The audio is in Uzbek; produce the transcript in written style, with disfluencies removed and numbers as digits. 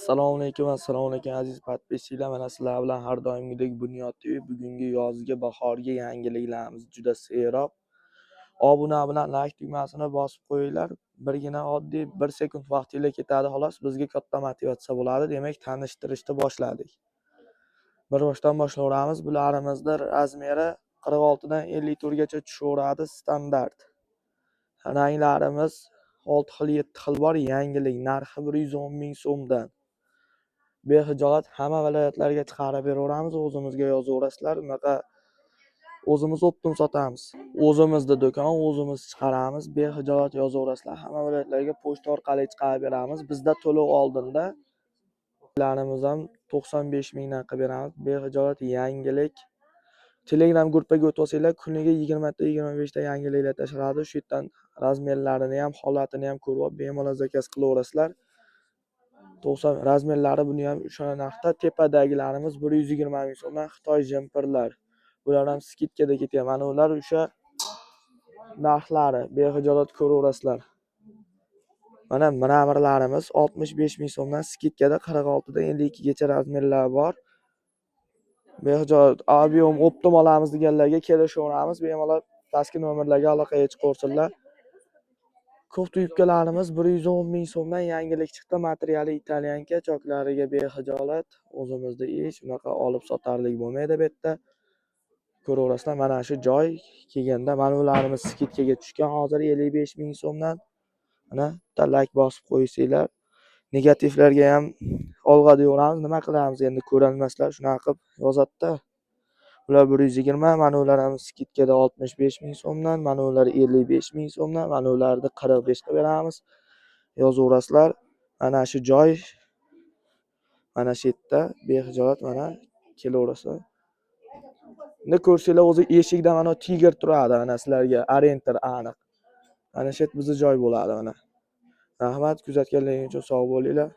Assalomu alaykum aziz podpischilar. Mana sizlar bilan har doimgidek Bunyod TV bugungi yozgi bahorgi yangiliklarimiz juda serob. Obuna bilan like tugmasini bosib qo'yinglar. Birgina oddiy 1 sekund vaqtingiz ketadi xolos. Bizga katta motivatsiya bo'ladi. Demak, tanishtirishni boshladik. Bir boshdan boshlayveramiz. Bularimizni razmeri 46 dan 54 gacha tushaveradi standart. Ranglarimiz 6 xil 7 xil bor. Yangilik narxi 110 ming so'mdan. Behijolat hamma viloyatlarga chiqarib beraveramiz, o'zimizga yozaverasizlar. Unaqa o'zimiz optim sotamiz. O'zimizda do'kon, o'zimiz chiqaramiz. Behijolat yozaverasizlar. Hamma viloyatlarga pochta orqali chiqarib beramiz. Bizda to'lov oldinda larimiz ham 95 mingdan qilib beramiz. Behijolat yangilik. Telegram gruppaga o'tib olsanglar, kuniga 20 ta 25 ta yangiliklar tashlanadi. Shu yerdan razmerlarini ham, holatini ham ko'rib olib, bemalol zakaz qilaverasizlar. 90 razmerlari buni ham o'sha narxda. Tepadagilarimiz 120 ming so'mdan Xitoy jemperlar. Bular ham skidkada ketyapti. Mana ular o'sha narxlari. Behijolat ko'raverasizlar. Mana miramirlarimiz 65 ming so'mdan skidkada 46 dan 52 gacha razmerlar bor. Behijolat ob'yom optim olamiz deganlarga kelishaveramiz. Bemalol pastki nomerlarga aloqaga chiqaversinlar. Ko'p yubkalarimiz 110 ming so'mdan yangilik chiqdi. Materiali italyanka, choklariga behijolat. O'zimizda ish, unaqa olib sotarlik bo'lmaydi bu yerda. Ko'raverasizlar, mana shu joy kelganda mana ularimiz skidkaga tushgan. Hozir 55 ming so'mdan. Mana like bosib qo'ysanglar. Negativlarga ham olg'a deyveramiz. Nima qilamiz endi, ko'rolmaslar shunaqa qilib yozadi-da. Ular 120, mana ular ham skidkada 65 ming so'mdan, mana ular 55 ming so'mdan, mana ularni 45 qilib beramiz. Yozaverasizlar. Mana shu joy, mana shu yerda behijolat mana kelaverasizlar. Endi ko'rsanglar, o'zi eshikda mana tiger turadi, mana sizlarga orientir aniq. Mana shu yer bizning joy bo'ladi mana. Rahmat, kuzatganlaringiz uchun sog' bo'linglar.